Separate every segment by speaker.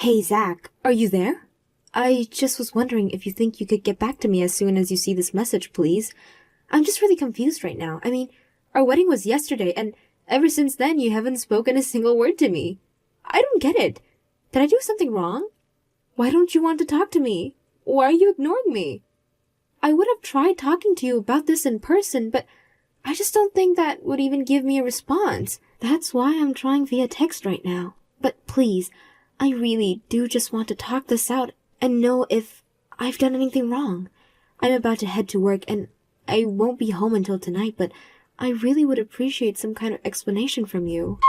Speaker 1: Hey, Zach, are you there? I just was wondering if you think you could get back to me as soon as you see this message, please. I'm just really confused right now. I mean, our wedding was yesterday, and ever since then you haven't spoken a single word to me. I don't get it. Did I do something wrong? Why don't you want to talk to me? Why are you ignoring me? I would have tried talking to you about this in person, but I just don't think that would even give me a response. That's why I'm trying via text right now. But please, I really do just want to talk this out and know if I've done anything wrong. I'm about to head to work and I won't be home until tonight, but I really would appreciate some kind of explanation from you.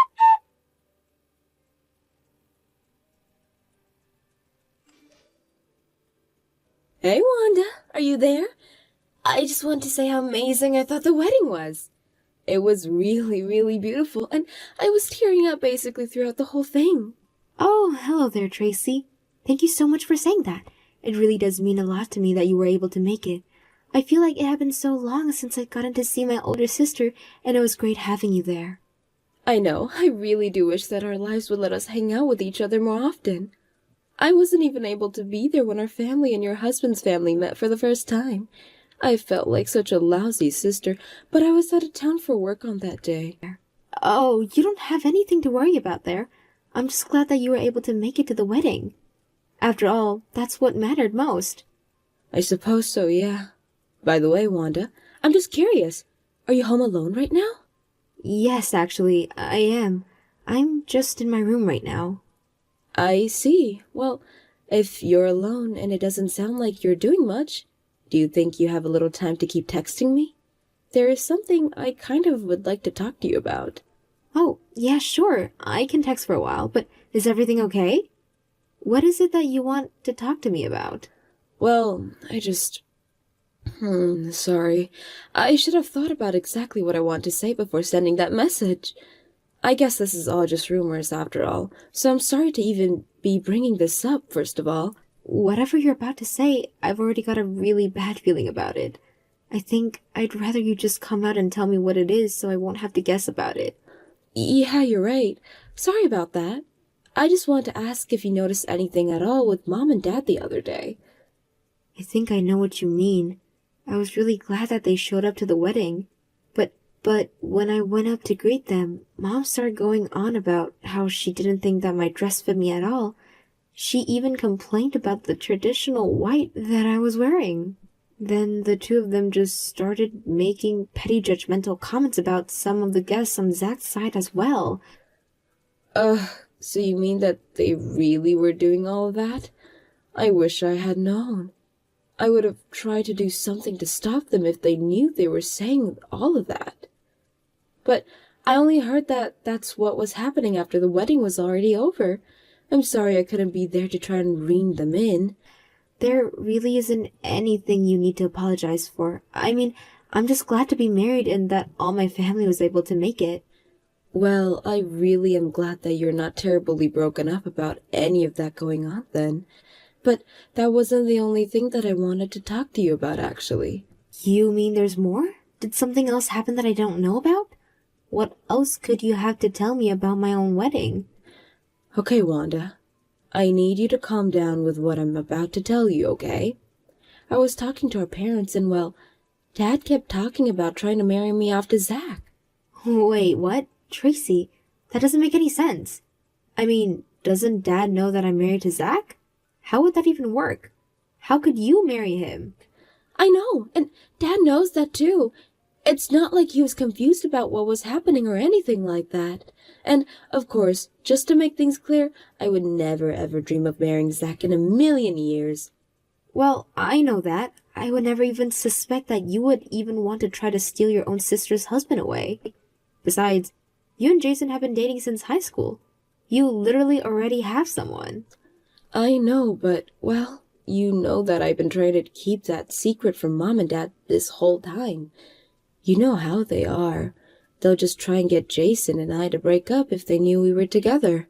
Speaker 2: Hey, Wanda, are you there? I just want to say how amazing I thought the wedding was. It was really, really beautiful, and I was tearing up basically throughout the whole thing.
Speaker 1: Oh, hello there, Tracy. Thank you so much for saying that. It really does mean a lot to me that you were able to make it. I feel like it had been so long since I'd gotten to see my older sister, and it was great having you there.
Speaker 2: I know, I really do wish that our lives would let us hang out with each other more often. I wasn't even able to be there when our family and your husband's family met for the first time. I felt like such a lousy sister, but I was out of town for work on that day.
Speaker 1: Oh, you don't have anything to worry about there. I'm just glad that you were able to make it to the wedding. After all, that's what mattered most.
Speaker 2: I suppose so, yeah. By the way, Wanda, I'm just curious. Are you home alone right now?
Speaker 1: Yes, actually, I am. I'm just in my room right now.
Speaker 2: I see. Well, if you're alone and it doesn't sound like you're doing much, do you think you have a little time to keep texting me? There is something I kind of would like to talk to you about.
Speaker 1: Oh, yeah, sure. I can text for a while, but is everything okay? What is it that you want to talk to me about?
Speaker 2: Well, sorry. I should have thought about exactly what I want to say before sending that message. I guess this is all just rumors after all, so I'm sorry to even be bringing this up, first of all.
Speaker 1: Whatever you're about to say, I've already got a really bad feeling about it. I think I'd rather you just come out and tell me what it is so I won't have to guess about it.
Speaker 2: Yeah, you're right. Sorry about that. I just wanted to ask if you noticed anything at all with Mom and Dad the other day.
Speaker 1: I think I know what you mean. I was really glad that they showed up to the wedding. But when I went up to greet them, Mom started going on about how she didn't think that my dress fit me at all. She even complained about the traditional white that I was wearing. Then the two of them just started making petty judgmental comments about some of the guests on Zach's side as well.
Speaker 2: So you mean that they really were doing all of that? I wish I had known. I would have tried to do something to stop them if they knew they were saying all of that. But I only heard that that's what was happening after the wedding was already over. I'm sorry I couldn't be there to try and rein them in.
Speaker 1: There really isn't anything you need to apologize for. I mean, I'm just glad to be married and that all my family was able to make it.
Speaker 2: Well, I really am glad that you're not terribly broken up about any of that going on then. But that wasn't the only thing that I wanted to talk to you about, actually.
Speaker 1: You mean there's more? Did something else happen that I don't know about? What else could you have to tell me about my own wedding?
Speaker 2: Okay, Wanda. I need you to calm down with what I'm about to tell you, okay? I was talking to our parents and, well, Dad kept talking about trying to marry me off to Zach.
Speaker 1: Wait, what? Tracy, that doesn't make any sense. I mean, doesn't Dad know that I'm married to Zach? How would that even work? How could you marry him?
Speaker 2: I know, and Dad knows that too. It's not like he was confused about what was happening or anything like that. And, of course, just to make things clear, I would never ever dream of marrying Zach in a million years.
Speaker 1: Well, I know that. I would never even suspect that you would even want to try to steal your own sister's husband away. Besides, you and Jason have been dating since high school. You literally already have someone.
Speaker 2: I know, but, well, you know that I've been trying to keep that secret from Mom and Dad this whole time. You know how they are. They'll just try and get Jason and I to break up if they knew we were together.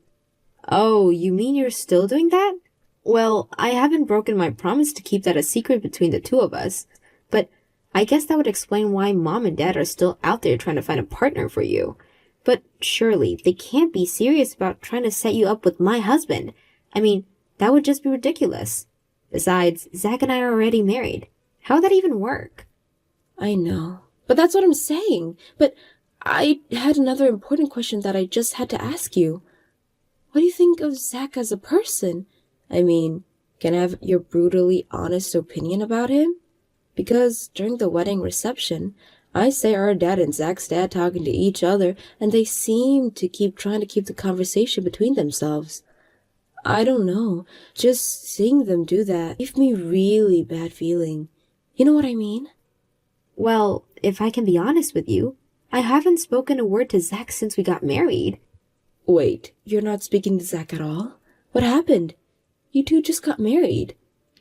Speaker 1: Oh, you mean you're still doing that? Well, I haven't broken my promise to keep that a secret between the two of us, but I guess that would explain why Mom and Dad are still out there trying to find a partner for you. But surely they can't be serious about trying to set you up with my husband. I mean, That would just be ridiculous. Besides, Zach and I are already married. How would that even work?
Speaker 2: I know. But that's what I'm saying. But I had another important question that I just had to ask you. What do you think of Zach as a person? I mean, can I have your brutally honest opinion about him? Because during the wedding reception, I say our dad and Zach's dad talking to each other, and they seem to keep trying to keep the conversation between themselves. I don't know. Just seeing them do that gave me really bad feeling. You know what I mean?
Speaker 1: Well, if I can be honest with you, I haven't spoken a word to Zach since we got married.
Speaker 2: Wait, you're not speaking to Zach at all? What happened? You two just got married.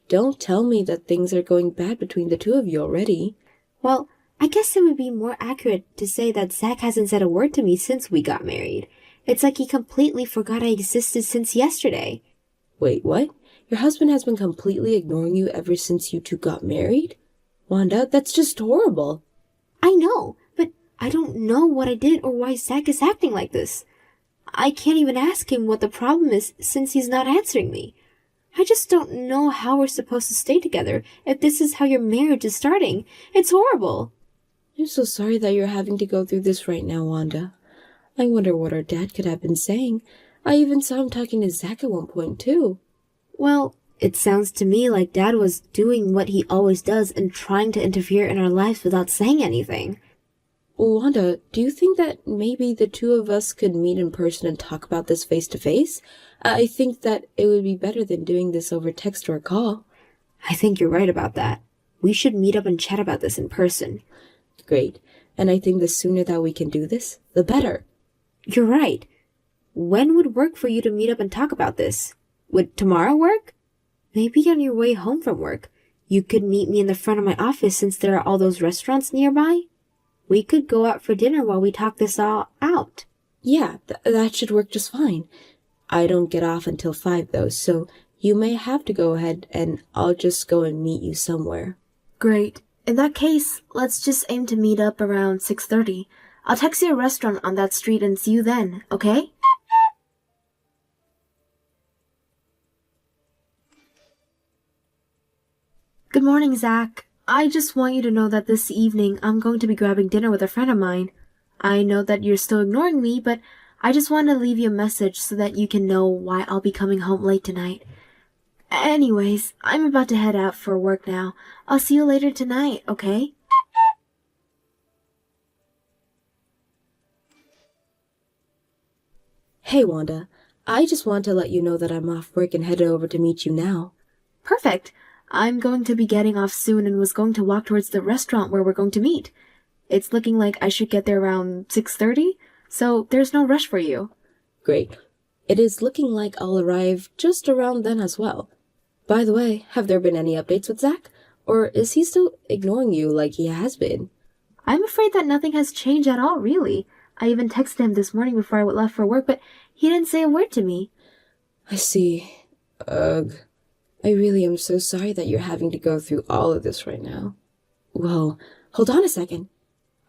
Speaker 2: Don't tell me that things are going bad between the two of you already.
Speaker 1: Well, I guess it would be more accurate to say that Zach hasn't said a word to me since we got married. It's like he completely forgot I existed since yesterday.
Speaker 2: Wait, what? Your husband has been completely ignoring you ever since you two got married? Wanda, that's just horrible.
Speaker 1: I know, but I don't know what I did or why Zach is acting like this. I can't even ask him what the problem is since he's not answering me. I just don't know how we're supposed to stay together if this is how your marriage is starting. It's horrible.
Speaker 2: I'm so sorry that you're having to go through this right now, Wanda. I wonder what our dad could have been saying. I even saw him talking to Zach at one point, too.
Speaker 1: Well, it sounds to me like Dad was doing what he always does and trying to interfere in our lives without saying anything.
Speaker 2: Wanda, do you think that maybe the two of us could meet in person and talk about this face to face? I think that it would be better than doing this over text or a call.
Speaker 1: I think you're right about that. We should meet up and chat about this in person.
Speaker 2: Great. And I think the sooner that we can do this, the better.
Speaker 1: You're right. When would work for you to meet up and talk about this? Would tomorrow work? Maybe on your way home from work. You could meet me in the front of my office since there are all those restaurants nearby. We could go out for dinner while we talk this all out.
Speaker 2: Yeah, that should work just fine. I don't get off until 5 though, so you may have to go ahead and I'll just go and meet you somewhere.
Speaker 1: Great. In that case, let's just aim to meet up around 6:30. I'll text you a restaurant on that street and see you then, okay? Good morning, Zach. I just want you to know that this evening I'm going to be grabbing dinner with a friend of mine. I know that you're still ignoring me, but I just want to leave you a message so that you can know why I'll be coming home late tonight. Anyways, I'm about to head out for work now. I'll see you later tonight, okay?
Speaker 2: Hey, Wanda. I just want to let you know that I'm off work and headed over to meet you now.
Speaker 1: Perfect. I'm going to be getting off soon and was going to walk towards the restaurant where we're going to meet. It's looking like I should get there around 6:30, so there's no rush for you.
Speaker 2: Great. It is looking like I'll arrive just around then as well. By the way, have there been any updates with Zach? Or is he still ignoring you like he has been?
Speaker 1: I'm afraid that nothing has changed at all, really. I even texted him this morning before I left for work, but he didn't say a word to me.
Speaker 2: I see. Ugh. I really am so sorry that you're having to go through all of this right now. Whoa, hold on a second.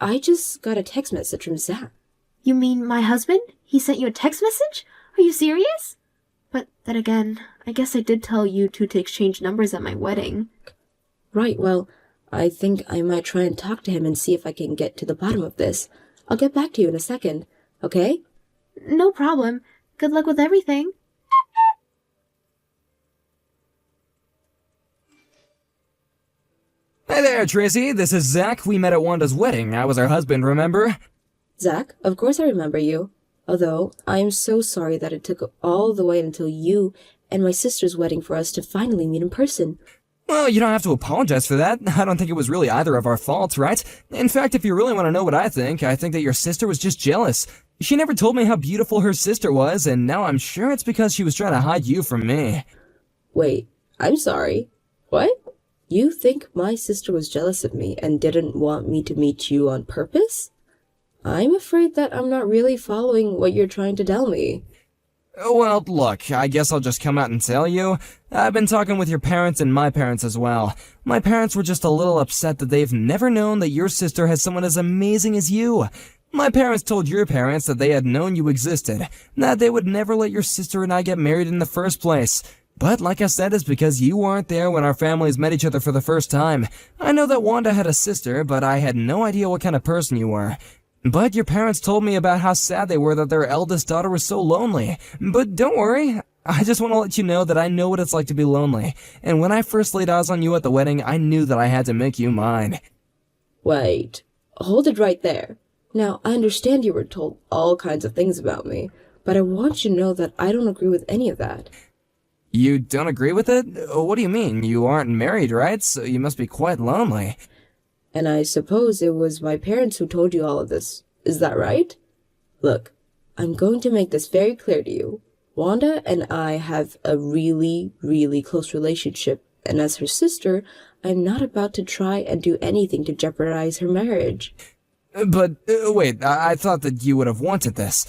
Speaker 2: I just got a text message from Zach.
Speaker 1: You mean my husband? He sent you a text message? Are you serious? But then again, I guess I did tell you two to exchange numbers at my wedding.
Speaker 2: Right, well, I think I might try and talk to him and see if I can get to the bottom of this. I'll get back to you in a second, okay?
Speaker 1: No problem. Good luck with everything.
Speaker 3: Hey there, Tracy. This is Zach. We met at Wanda's wedding. I was her husband, remember?
Speaker 2: Zach, of course I remember you. Although, I am so sorry that it took all the way until you and my sister's wedding for us to finally meet in person.
Speaker 3: Well, you don't have to apologize for that. I don't think it was really either of our faults, right? In fact, if you really want to know what I think that your sister was just jealous. She never told me how beautiful her sister was, and now I'm sure it's because she was trying to hide you from me.
Speaker 2: Wait, I'm sorry. What? You think my sister was jealous of me and didn't want me to meet you on purpose? I'm afraid that I'm not really following what you're trying to tell me.
Speaker 3: Well, look, I guess I'll just come out and tell you. I've been talking with your parents and my parents as well. My parents were just a little upset that they've never known that your sister has someone as amazing as you. My parents told your parents that they had known you existed, that they would never let your sister and I get married in the first place. But like I said, it's because you weren't there when our families met each other for the first time. I know that Wanda had a sister, but I had no idea what kind of person you were. But your parents told me about how sad they were that their eldest daughter was so lonely. But don't worry, I just want to let you know that I know what it's like to be lonely. And when I first laid eyes on you at the wedding, I knew that I had to make you mine.
Speaker 2: Wait, hold it right there. Now, I understand you were told all kinds of things about me, but I want you to know that I don't agree with any of that.
Speaker 3: You don't agree with it? What do you mean? You aren't married, right? So you must be quite lonely.
Speaker 2: And I suppose it was my parents who told you all of this. Is that right? Look, I'm going to make this very clear to you. Wanda and I have a really, really close relationship, and as her sister, I'm not about to try and do anything to jeopardize her marriage.
Speaker 3: But, wait, I thought that you would have wanted this.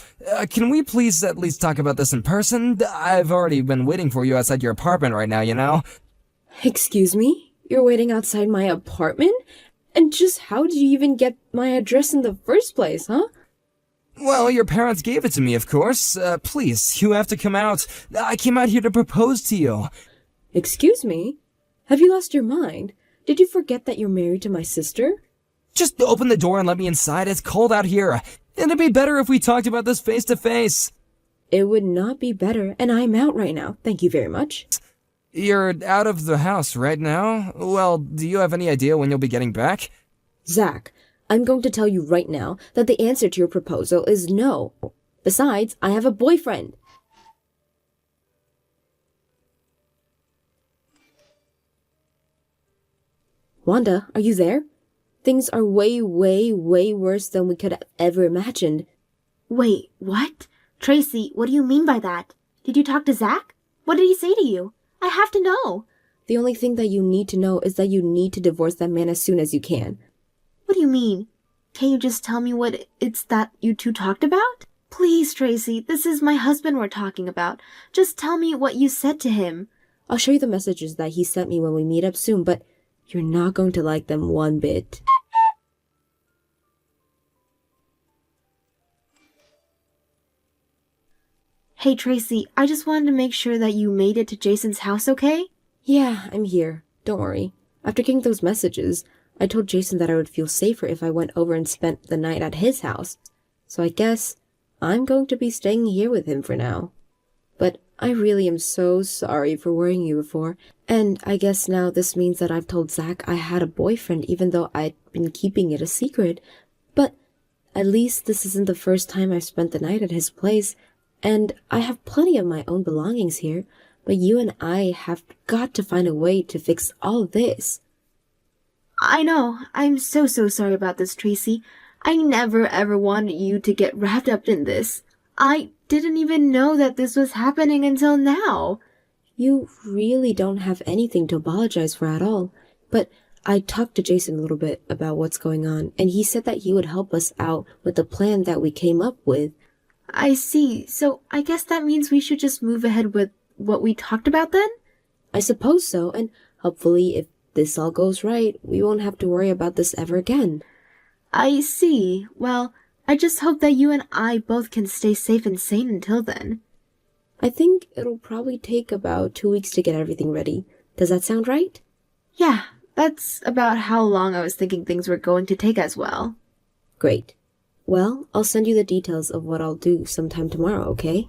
Speaker 3: Can we please at least talk about this in person? I've already been waiting for you outside your apartment right now, you know?
Speaker 2: Excuse me? You're waiting outside my apartment? And just how did you even get my address in the first place, huh?
Speaker 3: Well, your parents gave it to me, of course. Please, you have to come out. I came out here to propose to you.
Speaker 2: Excuse me? Have you lost your mind? Did you forget that you're married to my sister?
Speaker 3: Just open the door and let me inside. It's cold out here. It'd be better if we talked about this face to face.
Speaker 2: It would not be better, and I'm out right now. Thank you very much.
Speaker 3: You're out of the house right now? Well, do you have any idea when you'll be getting back?
Speaker 2: Zach, I'm going to tell you right now that the answer to your proposal is no. Besides, I have a boyfriend. Wanda, are you there? Things are way, way, way worse than we could have ever imagined.
Speaker 1: Wait, what? Tracy, what do you mean by that? Did you talk to Zach? What did he say to you? I have to know.
Speaker 2: The only thing that you need to know is that you need to divorce that man as soon as you can.
Speaker 1: What do you mean? Can you just tell me what it's that you two talked about? Please, Tracy, this is my husband we're talking about. Just tell me what you said to him.
Speaker 2: I'll show you the messages that he sent me when we meet up soon, but you're not going to like them one bit.
Speaker 1: Hey, Tracy, I just wanted to make sure that you made it to Jason's house okay?
Speaker 2: Yeah, I'm here. Don't worry. After getting those messages, I told Jason that I would feel safer if I went over and spent the night at his house. So I guess I'm going to be staying here with him for now. But I really am so sorry for worrying you before. And I guess now this means that I've told Zach I had a boyfriend even though I'd been keeping it a secret. But at least this isn't the first time I've spent the night at his place. And I have plenty of my own belongings here. But you and I have got to find a way to fix all this.
Speaker 1: I know. I'm so sorry about this, Tracy. I never ever wanted you to get wrapped up in this. I didn't even know that this was happening until now.
Speaker 2: You really don't have anything to apologize for at all. But I talked to Jason a little bit about what's going on, and he said that he would help us out with the plan that we came up with.
Speaker 1: I see. So I guess that means we should just move ahead with what we talked about then?
Speaker 2: I suppose so, and hopefully if this all goes right, we won't have to worry about this ever again.
Speaker 1: I see. Well, I just hope that you and I both can stay safe and sane until then.
Speaker 2: I think it'll probably take about 2 weeks to get everything ready. Does that sound right?
Speaker 1: Yeah, that's about how long I was thinking things were going to take as well.
Speaker 2: Great. Well, I'll send you the details of what I'll do sometime tomorrow, okay?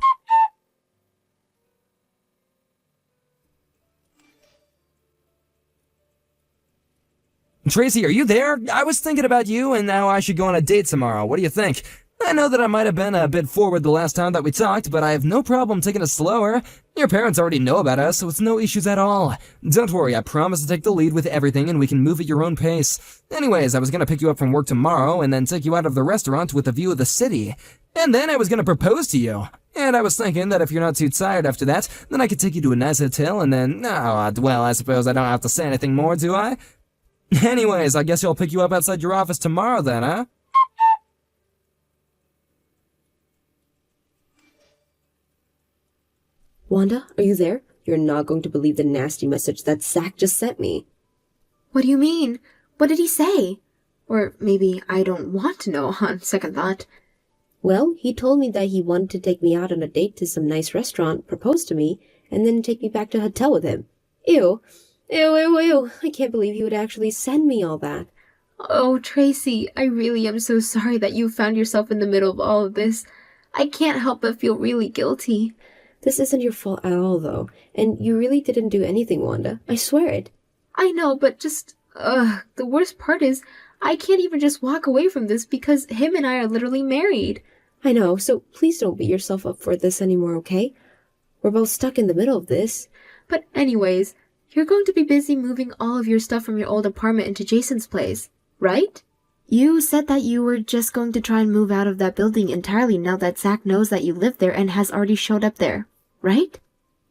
Speaker 3: Tracy, are you there? I was thinking about you, and now I should go on a date tomorrow. What do you think? I know that I might have been a bit forward the last time that we talked, but I have no problem taking it slower. Your parents already know about us, so it's no issues at all. Don't worry, I promise to take the lead with everything, and we can move at your own pace. Anyways, I was gonna pick you up from work tomorrow, and then take you out of the restaurant with a view of the city. And then I was gonna propose to you. And I was thinking that if you're not too tired after that, then I could take you to a nice hotel, and then, well, I suppose I don't have to say anything more, do I? Anyways, I guess I'll pick you up outside your office tomorrow then, huh?
Speaker 2: Wanda, are you there? You're not going to believe the nasty message that Zach just sent me.
Speaker 1: What do you mean? What did he say? Or maybe I don't want to know on second thought.
Speaker 2: Well, he told me that he wanted to take me out on a date to some nice restaurant, proposed to me, and then take me back to the hotel with him. Ew. Ew, ew, ew. I can't believe he would actually send me all that.
Speaker 1: Oh, Tracy, I really am so sorry that you found yourself in the middle of all of this. I can't help but feel really guilty.
Speaker 2: This isn't your fault at all, though, and you really didn't do anything, Wanda. I swear it.
Speaker 1: I know, but the worst part is, I can't even just walk away from this because him and I are literally married.
Speaker 2: I know, so please don't beat yourself up for this anymore, okay? We're both stuck in the middle of this.
Speaker 1: But anyways, you're going to be busy moving all of your stuff from your old apartment into Jason's place, right? You said that you were just going to try and move out of that building entirely now that Zach knows that you live there and has already showed up there, right?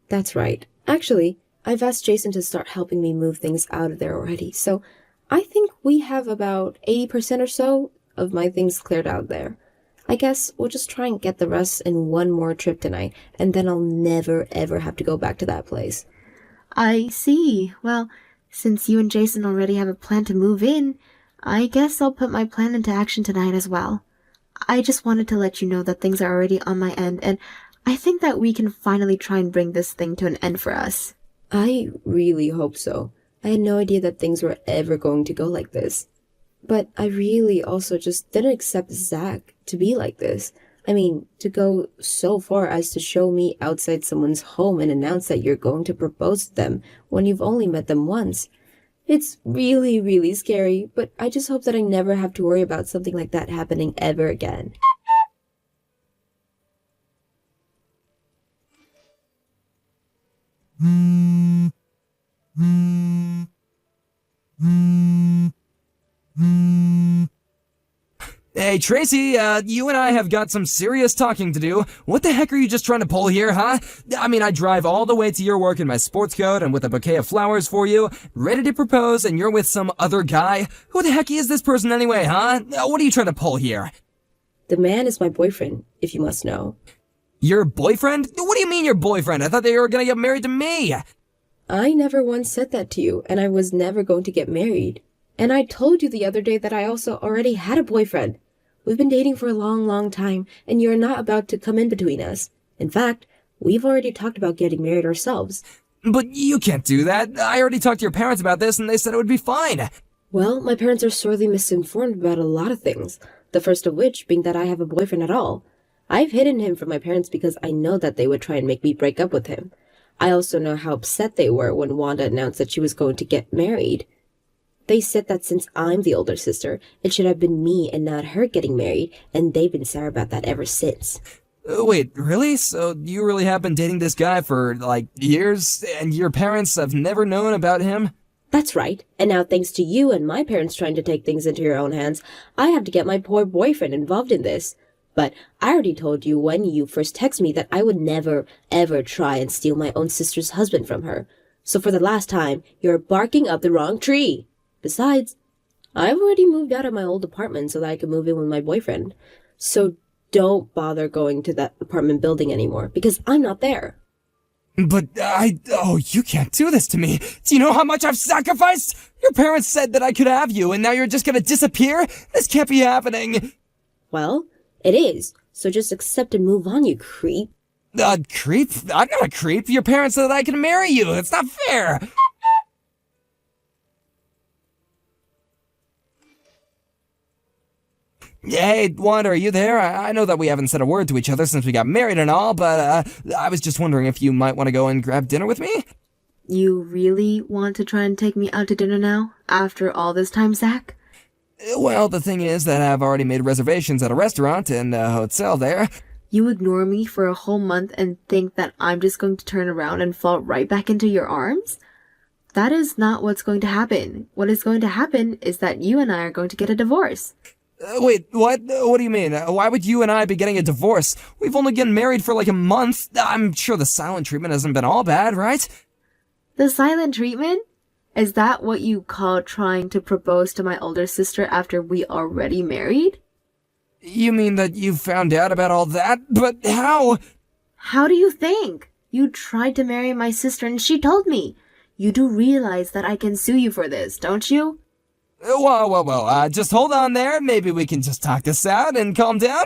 Speaker 2: That's right. Actually, I've asked Jason to start helping me move things out of there already, so I think we have about 80% or so of my things cleared out there. I guess we'll just try and get the rest in one more trip tonight, and then I'll never ever have to go back to that place.
Speaker 1: I see. Well, since you and Jason already have a plan to move in, I guess I'll put my plan into action tonight as well. I just wanted to let you know that things are already on my end, and I think that we can finally try and bring this thing to an end for us.
Speaker 2: I really hope so. I had no idea that things were ever going to go like this. But I really also just didn't accept Zach to be like this. I mean, to go so far as to show me outside someone's home and announce that you're going to propose to them when you've only met them once. It's really, really scary, but I just hope that I never have to worry about something like that happening ever again.
Speaker 3: Hey, Tracy, you and I have got some serious talking to do. What the heck are you just trying to pull here, huh? I mean, I drive all the way to your work in my sports coat and with a bouquet of flowers for you, ready to propose, and you're with some other guy? Who the heck is this person anyway, huh? What are you trying to pull here?
Speaker 2: The man is my boyfriend, if you must know.
Speaker 3: Your boyfriend? What do you mean your boyfriend? I thought they were gonna get married to me.
Speaker 2: I never once said that to you, and I was never going to get married. And I told you the other day that I also already had a boyfriend. We've been dating for a long, long time, and you're not about to come in between us. In fact, we've already talked about getting married ourselves.
Speaker 3: But you can't do that. I already talked to your parents about this, and they said it would be fine.
Speaker 2: Well, my parents are sorely misinformed about a lot of things, the first of which being that I have a boyfriend at all. I've hidden him from my parents because I know that they would try and make me break up with him. I also know how upset they were when Wanda announced that she was going to get married. They said that since I'm the older sister, it should have been me and not her getting married, and they've been sour about that ever since.
Speaker 3: Wait, really? So you really have been dating this guy for, years, and your parents have never known about him?
Speaker 2: That's right. And now thanks to you and my parents trying to take things into your own hands, I have to get my poor boyfriend involved in this. But I already told you when you first texted me that I would never, ever try and steal my own sister's husband from her. So for the last time, you're barking up the wrong tree. Besides, I've already moved out of my old apartment so that I can move in with my boyfriend. So don't bother going to that apartment building anymore, because I'm not there.
Speaker 3: But you can't do this to me. Do you know how much I've sacrificed? Your parents said that I could have you, and now you're just gonna disappear? This can't be happening.
Speaker 2: Well, it is. So just accept and move on, you creep.
Speaker 3: Creep? I'm not a creep. Your parents said that I can marry you. It's not fair. Hey, Wanda, are you there? I know that we haven't said a word to each other since we got married and all, but I was just wondering if you might want to go and grab dinner with me?
Speaker 1: You really want to try and take me out to dinner now, after all this time, Zach?
Speaker 3: Well, the thing is that I've already made reservations at a restaurant and a hotel there.
Speaker 1: You ignore me for a whole month and think that I'm just going to turn around and fall right back into your arms? That is not what's going to happen. What is going to happen is that you and I are going to get a divorce.
Speaker 3: Wait, what? What do you mean? Why would you and I be getting a divorce? We've only been married for like a month. I'm sure the silent treatment hasn't been all bad, right?
Speaker 1: The silent treatment? Is that what you call trying to propose to my older sister after we already married?
Speaker 3: You mean that you found out about all that? But how?
Speaker 1: How do you think? You tried to marry my sister and she told me. You do realize that I can sue you for this, don't you?
Speaker 3: Whoa, just hold on there. Maybe we can just talk this out and calm down.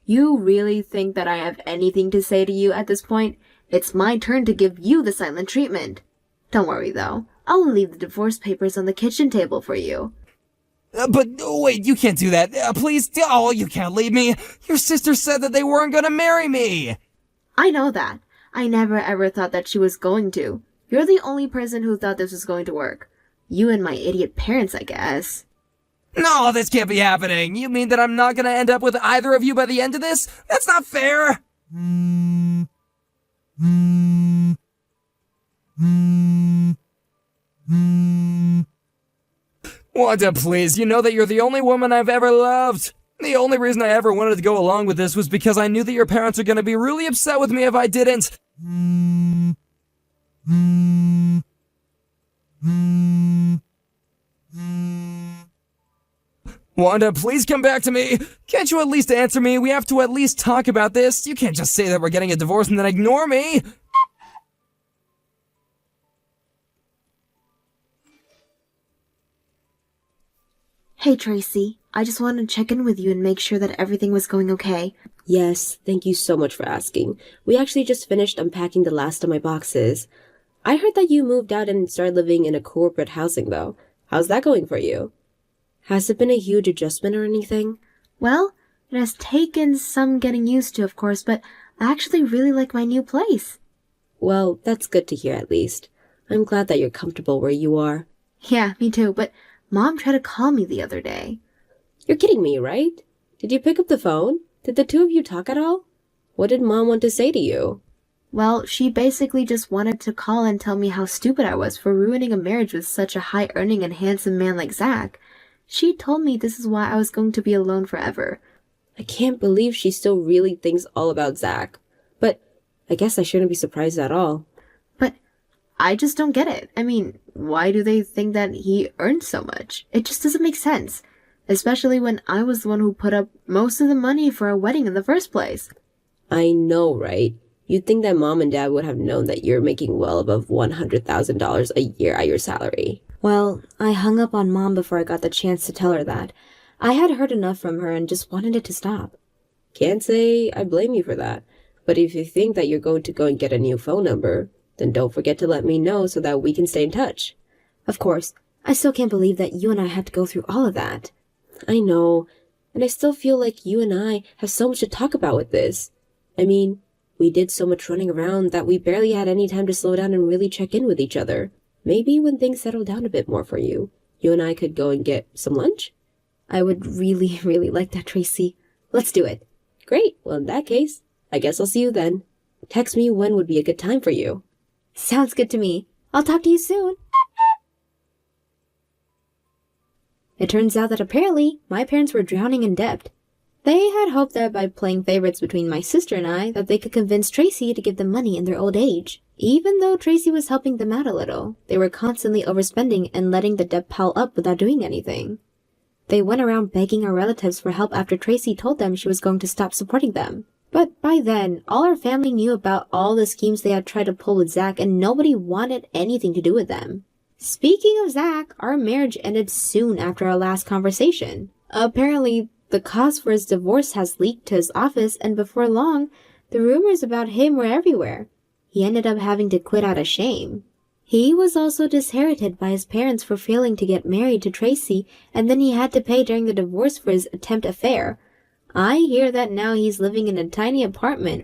Speaker 1: You really think that I have anything to say to you at this point? It's my turn to give you the silent treatment. Don't worry, though. I'll leave the divorce papers on the kitchen table for you.
Speaker 3: But wait, you can't do that. Please, oh, you can't leave me. Your sister said that they weren't gonna marry me.
Speaker 1: I know that. I never ever thought that she was going to. You're the only person who thought this was going to work. You and my idiot parents, I guess.
Speaker 3: No, this can't be happening. You mean that I'm not gonna end up with either of you by the end of this? That's not fair. Wanda, please, you know that you're the only woman I've ever loved. The only reason I ever wanted to go along with this was because I knew that your parents are gonna be really upset with me if I didn't. Wanda, please come back to me. Can't you at least answer me? We have to at least talk about this. You can't just say that we're getting a divorce and then ignore me.
Speaker 1: Hey, Tracy. I just wanted to check in with you and make sure that everything was going okay.
Speaker 2: Yes, thank you so much for asking. We actually just finished unpacking the last of my boxes. I heard that you moved out and started living in a corporate housing, though. How's that going for you? Has it been a huge adjustment or anything?
Speaker 1: Well, it has taken some getting used to, of course, but I actually really like my new place.
Speaker 2: Well, that's good to hear at least. I'm glad that you're comfortable where you are.
Speaker 1: Yeah, me too, but Mom tried to call me the other day.
Speaker 2: You're kidding me, right? Did you pick up the phone? Did the two of you talk at all? What did Mom want to say to you?
Speaker 1: Well, she basically just wanted to call and tell me how stupid I was for ruining a marriage with such a high-earning and handsome man like Zach. She told me this is why I was going to be alone forever.
Speaker 2: I can't believe she still really thinks all about Zach. But I guess I shouldn't be surprised at all.
Speaker 1: But I just don't get it. I mean, why do they think that he earned so much? It just doesn't make sense. Especially when I was the one who put up most of the money for our wedding in the first place.
Speaker 2: I know, right? You'd think that Mom and Dad would have known that you're making well above $100,000 a year at your salary.
Speaker 1: Well, I hung up on Mom before I got the chance to tell her that. I had heard enough from her and just wanted it to stop.
Speaker 2: Can't say I blame you for that. But if you think that you're going to go and get a new phone number, then don't forget to let me know so that we can stay in touch.
Speaker 1: Of course. I still can't believe that you and I had to go through all of that.
Speaker 2: I know. And I still feel like you and I have so much to talk about with this. I mean, we did so much running around that we barely had any time to slow down and really check in with each other. Maybe when things settle down a bit more for you, you and I could go and get some lunch?
Speaker 1: I would really, really like that, Tracy. Let's do it.
Speaker 2: Great. Well, in that case, I guess I'll see you then. Text me when would be a good time for you.
Speaker 1: Sounds good to me. I'll talk to you soon. It turns out that apparently my parents were drowning in debt. They had hoped that by playing favorites between my sister and I, that they could convince Tracy to give them money in their old age. Even though Tracy was helping them out a little, they were constantly overspending and letting the debt pile up without doing anything. They went around begging our relatives for help after Tracy told them she was going to stop supporting them. But by then, all our family knew about all the schemes they had tried to pull with Zach and nobody wanted anything to do with them. Speaking of Zach, our marriage ended soon after our last conversation. Apparently, the cause for his divorce has leaked to his office, and before long, the rumors about him were everywhere. He ended up having to quit out of shame. He was also disinherited by his parents for failing to get married to Tracy, and then he had to pay during the divorce for his attempt affair. I hear that now he's living in a tiny apartment